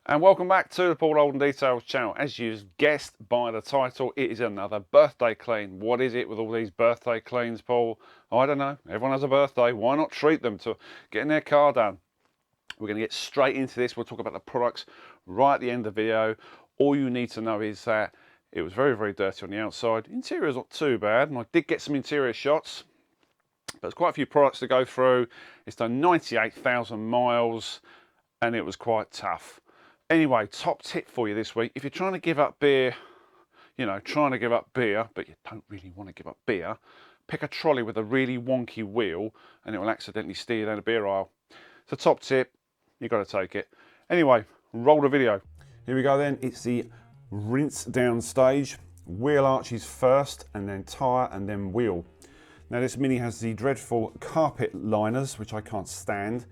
And welcome back to the Paul Dolden Details channel. As you've guessed by the title, it is another birthday clean. What is it with all these birthday cleans, Paul? I don't know. Everyone has a birthday. Why not treat them to getting their car done? We're going to get straight into this. We'll talk about the products right at the end of the video. All you need to know is that it was very, very dirty on the outside. Interior is not too bad, and I did get some interior shots. But there's quite a few products to go through. It's done 98,000 miles, and it was quite tough. Anyway, top tip for you this week. If you're trying to give up beer, trying to give up beer, but you don't really want to give up beer, pick a trolley with a really wonky wheel and it will accidentally steer you down a beer aisle. It's a top tip. You've got to take it. Anyway, roll the video. Here we go then. It's the rinse down stage. Wheel arches first, and then tyre, and then wheel. Now this Mini has the dreadful carpet liners, which I can't stand.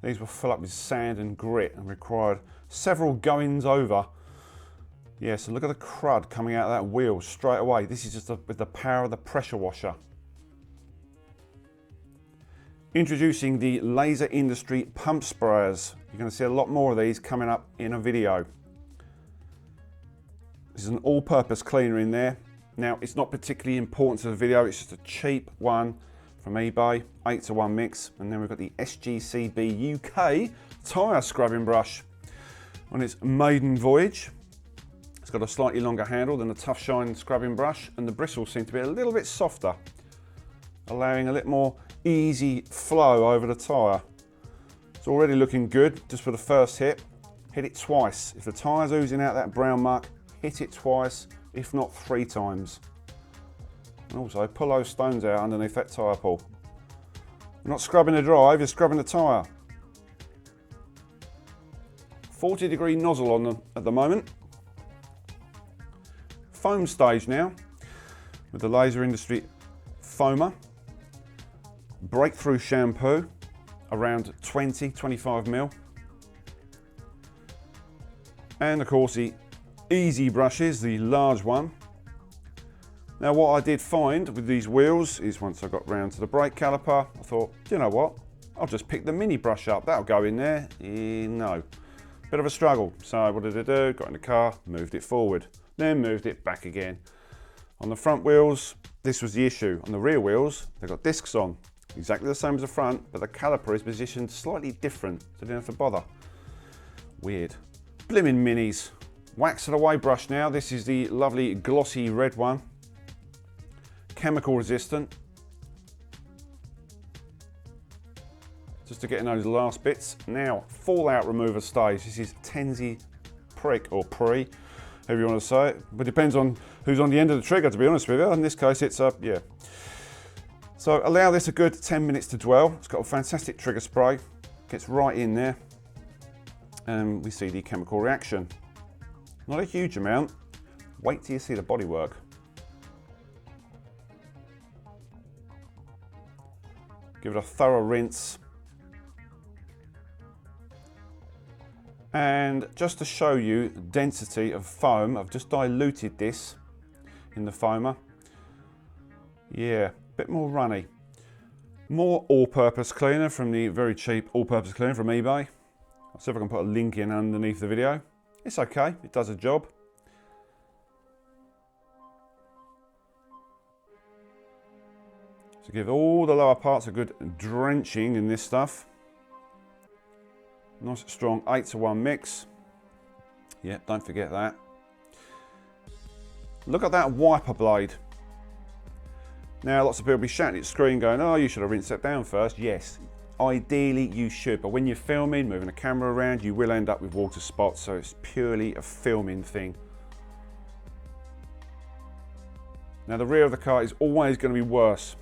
These will fill up with sand and grit and required several goings over. Yeah, so look at the crud coming out of that wheel straight away. This is just with the power of the pressure washer. Introducing the Laser Industry pump sprayers. You're going to see a lot more of these coming up in a video. This is an all-purpose cleaner in there. Now, it's not particularly important to the video, it's just a cheap one from eBay, 8:1 mix. And then we've got the SGCB UK tyre scrubbing brush. On its maiden voyage, it's got a slightly longer handle than the Tough Shine scrubbing brush, and the bristles seem to be a little bit softer, allowing a little more easy flow over the tyre. It's already looking good just for the first hit. Hit it twice. If the tyre's oozing out that brown muck, hit it twice, if not 3 times. And also pull those stones out underneath that tyre pull. You're not scrubbing the drive, you're scrubbing the tyre. 40-degree nozzle on them at the moment. Foam stage now with the Laser Industry foamer. Breakthrough shampoo, around 20-25 mil. And of course the easy brushes, the large one. Now what I did find with these wheels is once I got round to the brake caliper, I thought, you know what, I'll just pick the mini brush up, that'll go in there. No, bit of a struggle. So what did I do? Got in the car, moved it forward, then moved it back again. On the front wheels, this was the issue. On the rear wheels, they've got discs on, exactly the same as the front, but the caliper is positioned slightly different, so I didn't have to bother. Weird. Blimmin' Minis. Wax it away brush now. This is the lovely glossy red one. Chemical resistant. Just to get in those last bits. Now, fallout remover stage. This is Tenzi prick or pre, however you want to say it. But it depends on who's on the end of the trigger, to be honest with you. In this case, it's yeah. So allow this a good 10 minutes to dwell. It's got a fantastic trigger spray. Gets right in there. And we see the chemical reaction. Not a huge amount. Wait till you see the bodywork. Give it a thorough rinse. And just to show you the density of foam, I've just diluted this in the foamer. Yeah, a bit more runny. More all-purpose cleaner from the very cheap all-purpose cleaner from eBay. I'll see if I can put a link in underneath the video. It's okay, it does a job. So give all the lower parts a good drenching in this stuff. Nice strong 8:1 mix. Yeah, don't forget that. Look at that wiper blade. Now lots of people will be shouting at the screen going, oh, you should have rinsed that down first. Yes, ideally you should, but when you're filming, moving the camera around, you will end up with water spots, so it's purely a filming thing. Now the rear of the car is always going to be worse.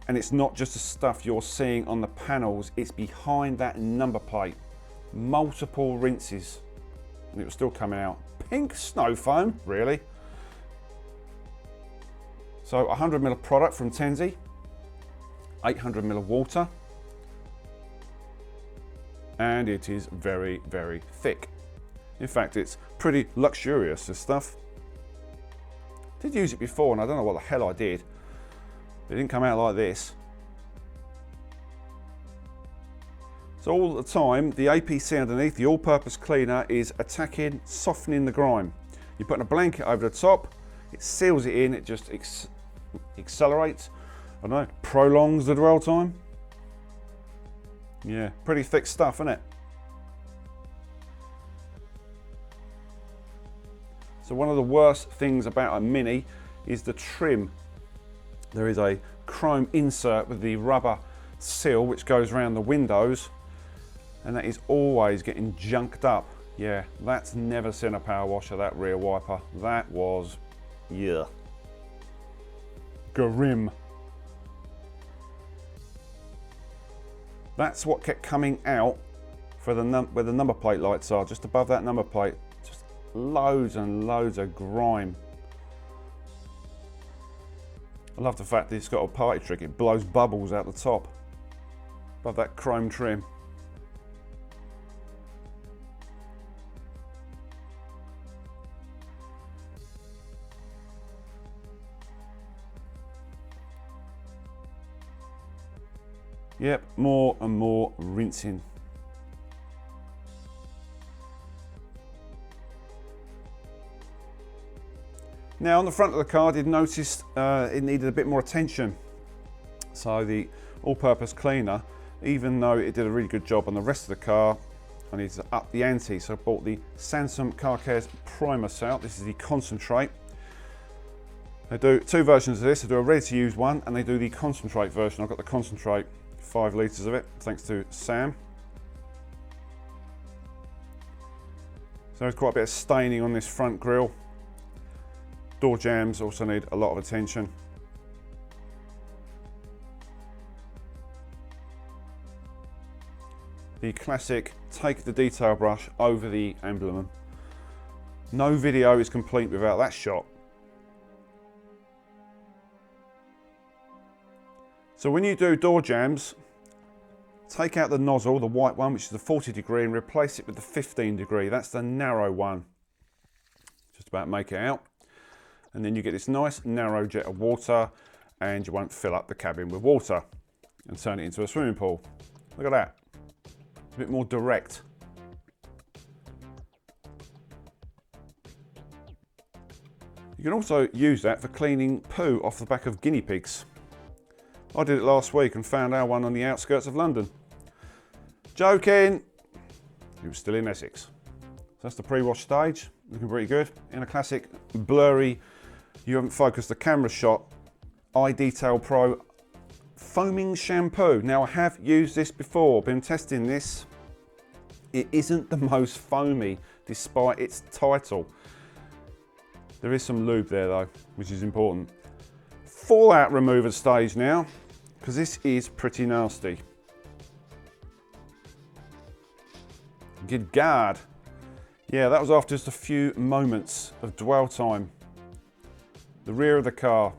And it's not just the stuff you're seeing on the panels, it's behind that number plate. Multiple rinses, and it was still coming out. Pink snow foam, really? So 100 ml of product from Tenzi, 800 ml of water, and it is very, very thick. In fact, it's pretty luxurious, this stuff. Did use it before, and I don't know what the hell I did. It didn't come out like this. So all the time, the APC underneath, the all-purpose cleaner, is attacking, softening the grime. You're putting a blanket over the top, it seals it in, it just accelerates, I don't know, prolongs the dwell time. Yeah, pretty thick stuff, isn't it? So one of the worst things about a Mini is the trim. There is a chrome insert with the rubber seal which goes around the windows, and that is always getting junked up. Yeah, that's never seen a power washer, that rear wiper. That was, yeah, grim. That's what kept coming out for where the number plate lights are, just above that number plate. Just loads and loads of grime. I love the fact that it's got a party trick, it blows bubbles out the top, above that chrome trim. Yep, more and more rinsing. Now on the front of the car I did notice it needed a bit more attention. So the all-purpose cleaner, even though it did a really good job on the rest of the car, I needed to up the ante. So I bought the Samsung Car Care's primer set. This is the concentrate. They do two versions of this. They do a ready-to-use one and they do the concentrate version. I've got the concentrate, 5 litres of it, thanks to Sam. So there's quite a bit of staining on this front grille. Door jambs also need a lot of attention. The classic take the detail brush over the emblem. No video is complete without that shot. So when you do door jambs, take out the nozzle, the white one, which is the 40 degree, and replace it with the 15 degree. That's the narrow one. Just about make it out. And then you get this nice narrow jet of water, and you won't fill up the cabin with water and turn it into a swimming pool. Look at that. A bit more direct. You can also use that for cleaning poo off the back of guinea pigs. I did it last week and found our one on the outskirts of London. Joking! It was still in Essex. So that's the pre-wash stage, looking pretty good. In a classic blurry, you haven't focused the camera shot, iDetail Pro foaming shampoo. Now I have used this before, been testing this. It isn't the most foamy despite its title. There is some lube there though, which is important. Fallout remover stage now, because this is pretty nasty. Good God. Yeah, that was after just a few moments of dwell time. The rear of the car,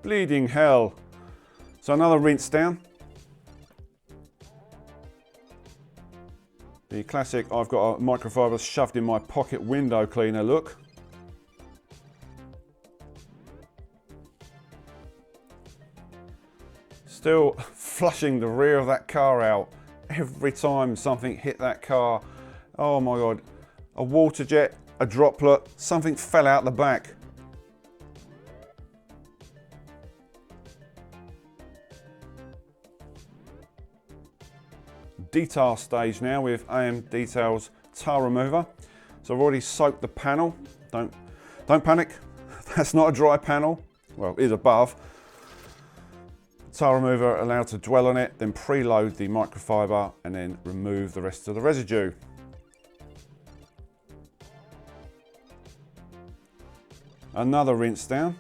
bleeding hell. So another rinse down. The classic, I've got a microfiber shoved in my pocket window cleaner look. Still flushing the rear of that car out every time something hit that car. Oh my God, a water jet, a droplet, something fell out the back. Detail stage now with AM Detail's tile remover. So I've already soaked the panel. Don't panic, that's not a dry panel. Well, it is above. Tile remover allowed to dwell on it, then preload the microfiber and then remove the rest of the residue. Another rinse down.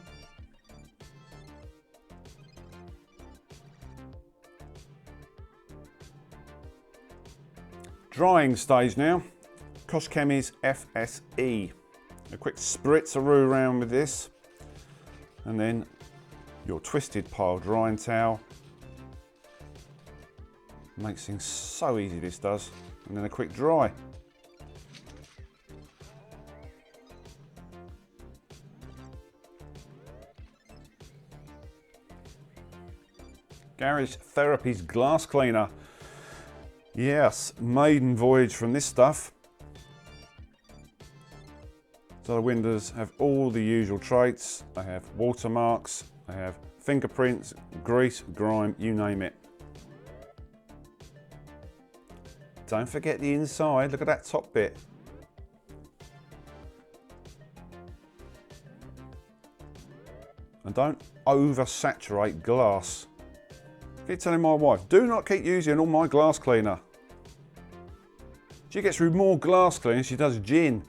Drying stage now. Koshchemi's FSE. A quick spritz-a-roo around with this, and then your twisted pile drying towel. Makes things so easy, this does. And then a quick dry. Garage Therapy's glass cleaner. Yes, maiden voyage from this stuff. So the windows have all the usual traits. They have watermarks, they have fingerprints, grease, grime, you name it. Don't forget the inside, look at that top bit. And don't oversaturate glass. I keep telling my wife, do not keep using all my glass cleaner. She gets through more glass cleaning than she does gin,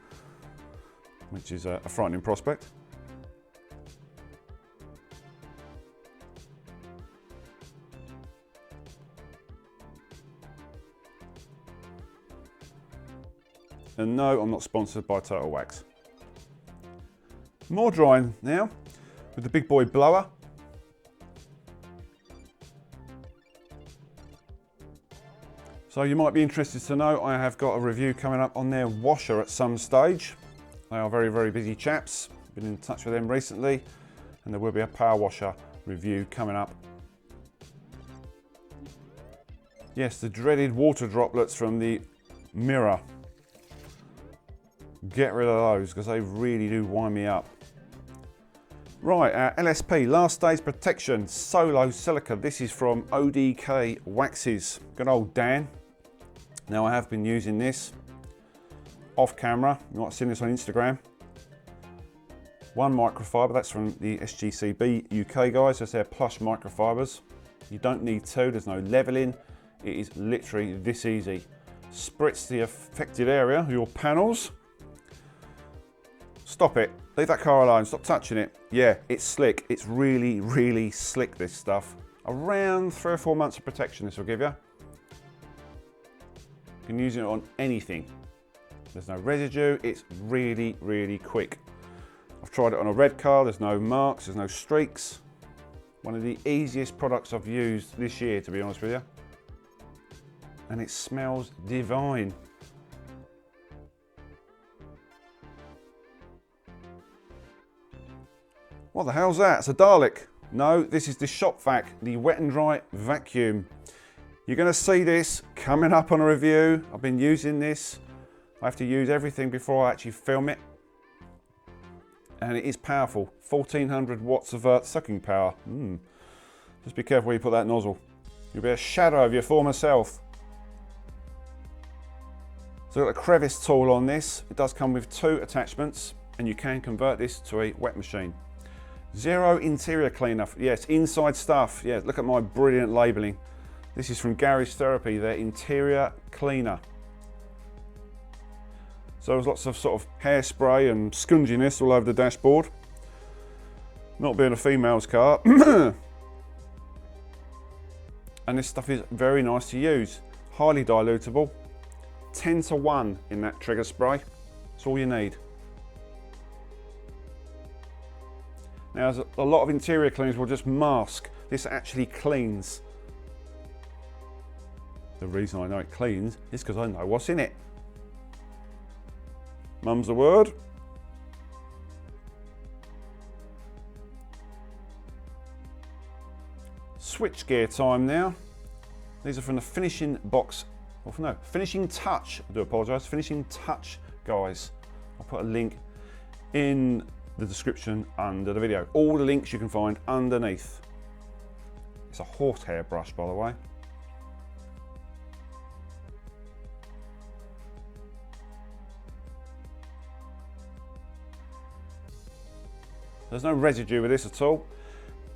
which is a frightening prospect. And no, I'm not sponsored by Total Wax. More drying now with the big boy blower. So you might be interested to know I have got a review coming up on their washer at some stage. They are very, very busy chaps. Been in touch with them recently, and there will be a power washer review coming up. Yes, the dreaded water droplets from the mirror. Get rid of those because they really do wind me up. Right, our LSP, Last Days Protection Solo Silica. This is from ODK Waxes. Good old Dan. Now I have been using this off camera. You might have seen this on Instagram. One microfiber, that's from the SGCB UK guys. That's their plush microfibers. You don't need two, there's no leveling. It is literally this easy. Spritz the affected area, your panels. Stop it, leave that car alone, stop touching it. Yeah, it's slick, it's really, really slick, this stuff. Around 3 or 4 months of protection this will give you. You can use it on anything. There's no residue, it's really, really quick. I've tried it on a red car, there's no marks, there's no streaks. One of the easiest products I've used this year, to be honest with you. And it smells divine. What the hell's that? It's a Dalek. No, this is the Shop Vac, the wet and dry vacuum. You're going to see this coming up on a review. I've been using this. I have to use everything before I actually film it. And it is powerful. 1400 watts of sucking power. Just be careful where you put that nozzle. You'll be a shadow of your former self. So I've got a crevice tool on this. It does come with 2 attachments, and you can convert this to a wet machine. Zero interior cleaner. Yes, inside stuff. Yeah, look at my brilliant labelling. This is from Garage Therapy, their interior cleaner. So there's lots of sort of hairspray and scunginess all over the dashboard. Not being a female's car. And this stuff is very nice to use. Highly dilutable. 10:1 in that trigger spray. That's all you need. Now, a lot of interior cleaners will just mask. This actually cleans. The reason I know it cleans is because I know what's in it. Mum's the word. Switch gear time now. These are from the finishing box. Or no, finishing touch. I do apologise. Finishing touch, guys. I'll put a link in the description under the video. All the links you can find underneath. It's a horsehair brush, by the way. There's no residue with this at all.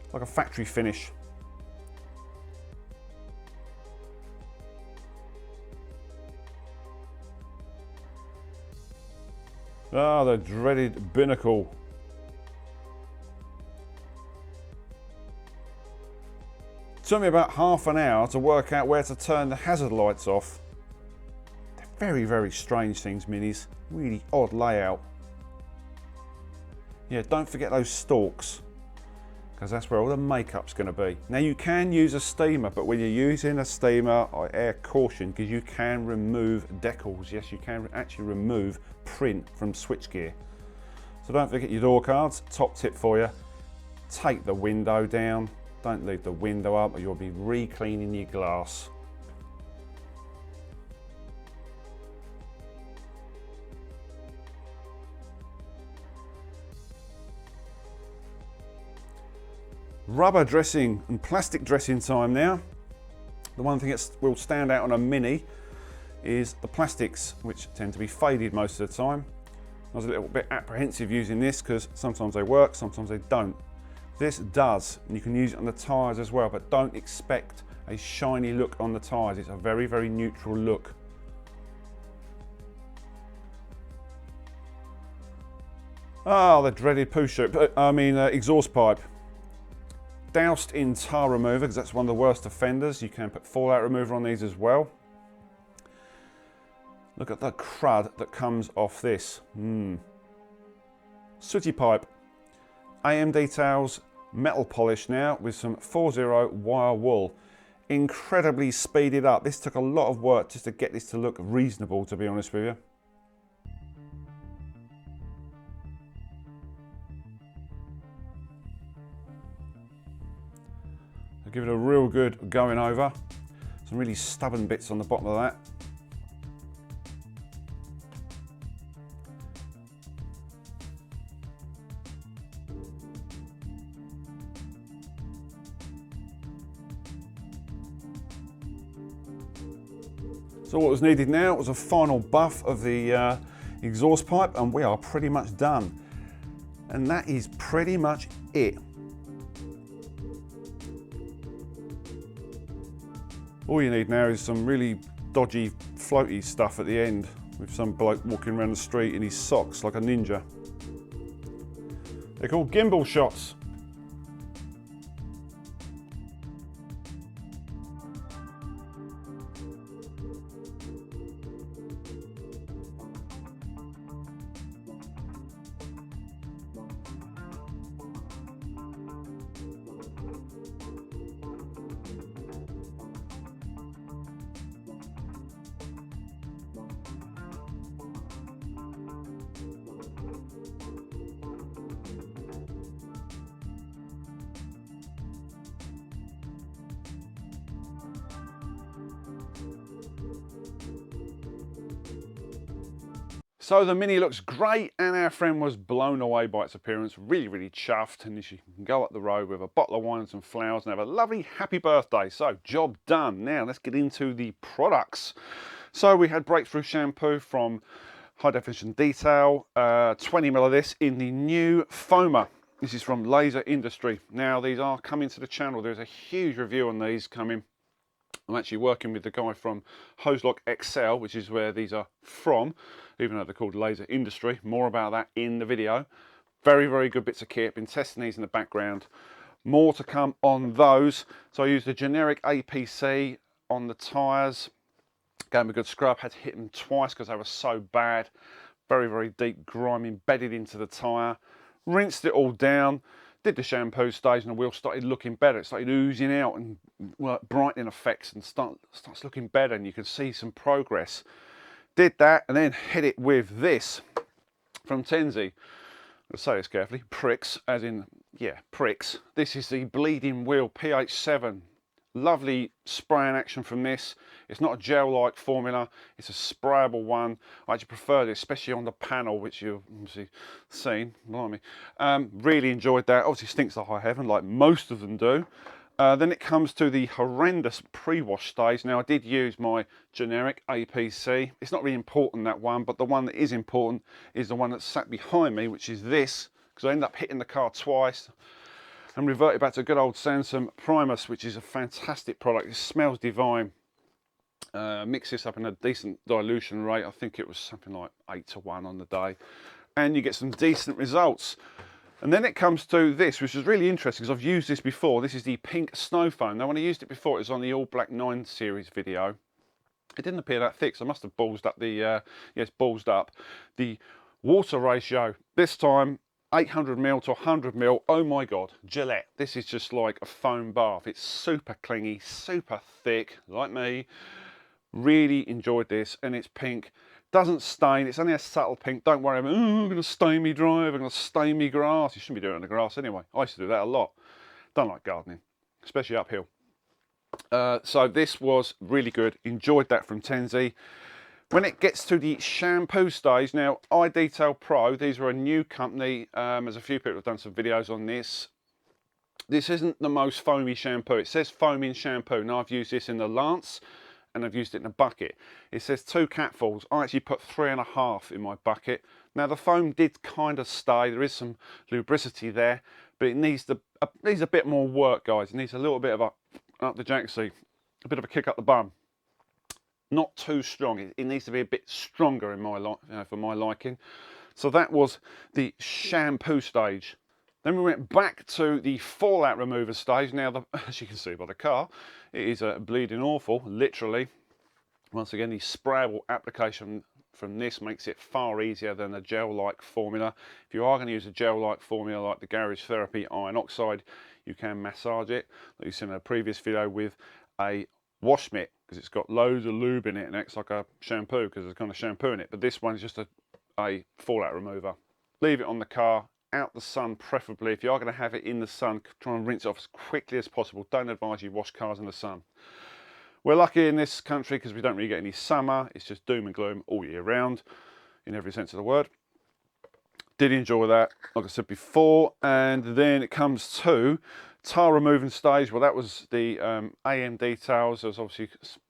It's like a factory finish. Ah, the dreaded binnacle. Took me about half an hour to work out where to turn the hazard lights off. They're very, very strange things, Minis. Really odd layout. Yeah, don't forget those stalks, because that's where all the makeup's going to be. Now you can use a steamer, but when you're using a steamer, I air caution, because you can remove decals. Yes, you can actually remove print from switchgear. So don't forget your door cards. Top tip for you, take the window down. Don't leave the window up or you'll be re-cleaning your glass. Rubber dressing and plastic dressing time now. The one thing that will stand out on a Mini is the plastics, which tend to be faded most of the time. I was a little bit apprehensive using this because sometimes they work, sometimes they don't. This does, and you can use it on the tyres as well, but don't expect a shiny look on the tyres. It's a very, very neutral look. Oh, the dreaded exhaust pipe. Doused in tar remover, because that's one of the worst offenders. You can put fallout remover on these as well. Look at the crud that comes off this. Sooty pipe. AM details, metal polish now with some 4.0 wire wool. Incredibly speeded up. This took a lot of work just to get this to look reasonable, to be honest with you. I'll give it a real good going over. Some really stubborn bits on the bottom of that. So what was needed now was a final buff of the exhaust pipe, and we are pretty much done. And that is pretty much it. All you need now is some really dodgy floaty stuff at the end, with some bloke walking around the street in his socks like a ninja. They're called gimbal shots. So the Mini looks great, and our friend was blown away by its appearance. Really, really chuffed. And she can go up the road with a bottle of wine and some flowers and have a lovely happy birthday. So job done. Now let's get into the products. So we had breakthrough shampoo from High Definition Detail, 20ml of this in the new foamer. This is from Laser Industry. Now these are coming to the channel. There's a huge review on these coming. I'm actually working with the guy from Hoselock XL, which is where these are from, even though they're called Laser Industry. More about that in the video. Very, very good bits of kit. Been testing these in the background. More to come on those. So I used the generic APC on the tyres. Gave them a good scrub. Had to hit them twice because they were so bad. Very, very deep grime embedded into the tyre. Rinsed it all down. Did the shampoo stage and the wheel started looking better. It started oozing out and brightening effects and starts looking better, and you can see some progress. Did that and then hit it with this from Tenzi. I'll say this carefully, pricks, as in, yeah, pricks. This is the Bleeding Wheel PH7. Lovely spraying action from this. It's not a gel-like formula, it's a sprayable one. I actually prefer this, especially on the panel, which you've obviously seen. Blimey. Really enjoyed that. Obviously stinks to high heaven, like most of them do. Then it comes to the horrendous pre-wash stage. Now I did use my generic APC. It's not really important, that one, but the one that is important is the one that sat behind me, which is this, because I ended up hitting the car twice and reverted back to good old Sansom Primus, which is a fantastic product. It smells divine. Mix this up in a decent dilution rate. I think it was something like 8:1 on the day, and you get some decent results. And then it comes to this, which is really interesting because I've used this before. This is the pink Snowfoam. Now when I used it before, it was on the All Black 9 series video. It didn't appear that thick, so I must have ballsed up the, yes, ballsed up the water ratio. This time, 800ml to 100ml. Oh my God, Gillette. This is just like a foam bath. It's super clingy, super thick, like me. Really enjoyed this, and it's pink. Doesn't stain. It's only a subtle pink. Don't worry about, oh, I'm going to stain me drive, I'm going to stain me grass. You shouldn't be doing it on the grass anyway. I used to do that a lot. Don't like gardening, especially uphill. So this was really good. Enjoyed that from Tenzi. When it gets to the shampoo stage, now iDetail Pro, these are a new company. There's a few people who have done some videos on this. This isn't the most foamy shampoo. It says foaming shampoo. Now I've used this in the Lance and I've used it in a bucket. It says 2 capfuls. I actually put 3.5 in my bucket. Now the foam did kind of stay. There is some lubricity there, but it needs a bit more work, guys. It needs a little bit of a up the jacksie, a bit of a kick up the bum. Not too strong. It needs to be a bit stronger in my for my liking. So that was the shampoo stage. Then we went back to the fallout remover stage. Now, as you can see by the car, it is bleeding awful, literally. Once again, the sprayable application from this makes it far easier than a gel-like formula. If you are going to use a gel-like formula like the Garage Therapy Iron Oxide, you can massage it, like you've seen in a previous video, with a wash mitt, because it's got loads of lube in it and acts like a shampoo because there's kind of shampoo in it. But this one's just a fallout remover. Leave it on the car, out the sun preferably. If you are going to have it in the sun, try and rinse it off as quickly as possible. Don't advise you wash cars in the sun. We're lucky in this country because we don't really get any summer. It's just doom and gloom all year round, in every sense of the word. Did enjoy that, like I said before. And then it comes to tire removing stage. Well, that was the AM details. There was obviously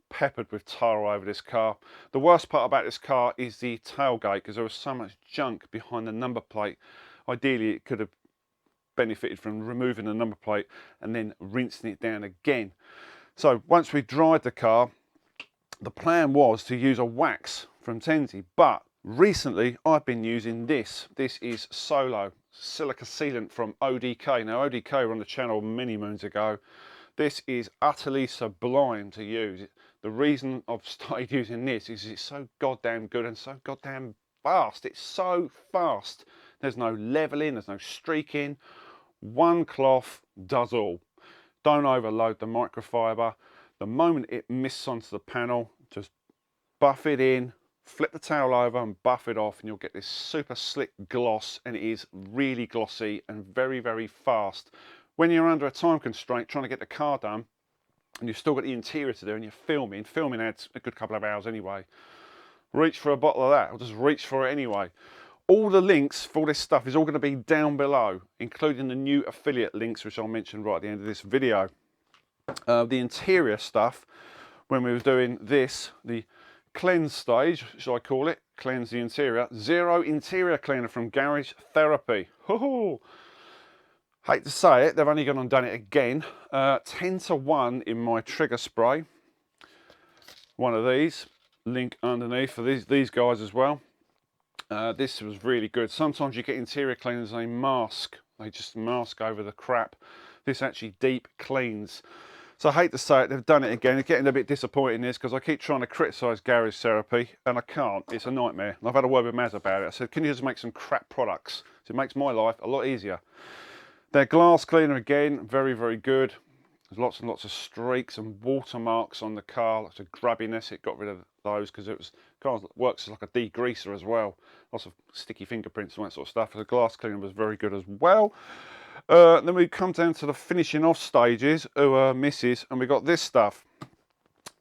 peppered with tire all over this car. The worst part about this car is the tailgate, because there was so much junk behind the number plate. Ideally, it could have benefited from removing the number plate and then rinsing it down again. So once we dried the car, the plan was to use a wax from Tenzi, but recently I've been using this. This is Solo silica sealant from ODK. Now ODK were on the channel many moons ago. This is utterly sublime to use. The reason I've started using this is it's so goddamn good and so goddamn fast. It's so fast. There's no leveling, there's no streaking. One cloth does all. Don't overload the microfiber. The moment it mists onto the panel, just buff it in, flip the towel over and buff it off, and you'll get this super slick gloss, and it is really glossy and very, very fast. When you're under a time constraint trying to get the car done, and you've still got the interior to do, and you're filming adds a good couple of hours anyway, reach for a bottle of that, or just reach for it anyway. All the links for all this stuff is all going to be down below, including the new affiliate links, which I'll mention right at the end of this video. The interior stuff, when we were doing this, the cleanse stage, shall I call it, cleanse the interior, Zero interior cleaner from Garage Therapy. Hate to say it, they've only gone and done it again. 10-to-1 in my trigger spray. One of these, link underneath for these guys as well. This was really good. Sometimes you get interior cleaners, they mask. They just mask over the crap. This actually deep cleans. So I hate to say it, they've done it again. It's getting a bit disappointing this, because I keep trying to criticise Garage Therapy and I can't. It's a nightmare. And I've had a word with Maz about it. I said, can you just make some crap products? So it makes my life a lot easier. Their glass cleaner again, very, very good. There's lots and lots of streaks and watermarks on the car, lots of grubbiness. It got rid of those because it was kind of works as like a degreaser as well. Lots of sticky fingerprints and that sort of stuff. The glass cleaner was very good as well. Then we come down to the finishing off stages, misses, and we got this stuff.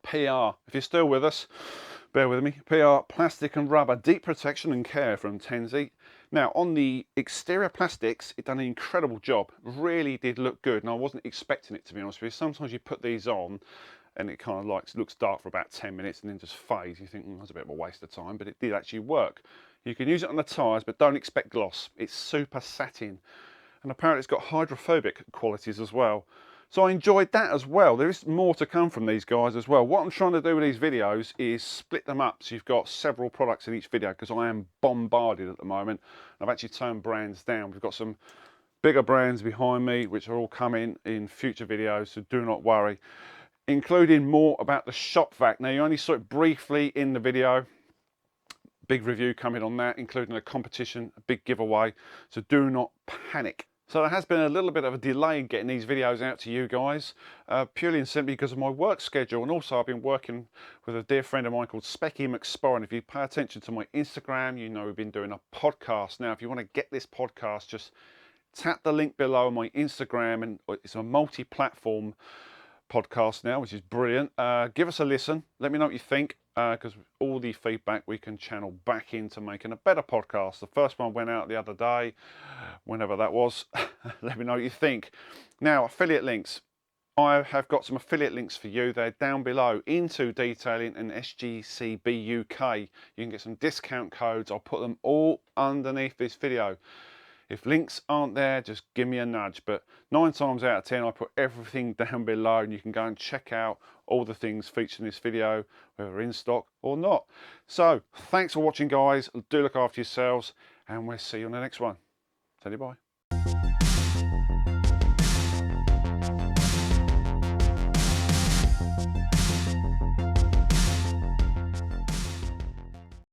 PR. If you're still with us, bear with me. PR, plastic and rubber, deep protection and care from Tenzi. Now, on the exterior plastics, it done an incredible job. Really did look good, and I wasn't expecting it, to be honest with you. Sometimes you put these on, and it kind of looks dark for about 10 minutes and then just fades. You think, that's a bit of a waste of time, but it did actually work. You can use it on the tyres, but don't expect gloss. It's super satin, and apparently it's got hydrophobic qualities as well. So I enjoyed that as well. There is more to come from these guys as well. What I'm trying to do with these videos is split them up so you've got several products in each video, because I am bombarded at the moment. I've actually turned brands down. We've got some bigger brands behind me which are all coming in future videos, so do not worry. Including more about the shop vac. Now, you only saw it briefly in the video. Big review coming on that, including a competition, a big giveaway, so do not panic. So there has been a little bit of a delay in getting these videos out to you guys, purely and simply because of my work schedule, and also I've been working with a dear friend of mine called Specky McSporran. If you pay attention to my Instagram, you know we've been doing a podcast. Now, if you want to get this podcast, just tap the link below on my Instagram, and it's a multi-platform podcast now, which is brilliant. Give us a listen, let me know what you think. because all the feedback we can channel back into making a better podcast. The first one went out the other day, whenever that was. Let me know what you think. Now, affiliate links. I have got some affiliate links for you. They're down below into Detailing and SGCB UK. You can get some discount codes. I'll put them all underneath this video. If links aren't there, just give me a nudge. But 9 times out of 10, I put everything down below and you can go and check out all the things featured in this video, whether in stock or not. So thanks for watching, guys. Do look after yourselves and we'll see you on the next one. Tell you bye.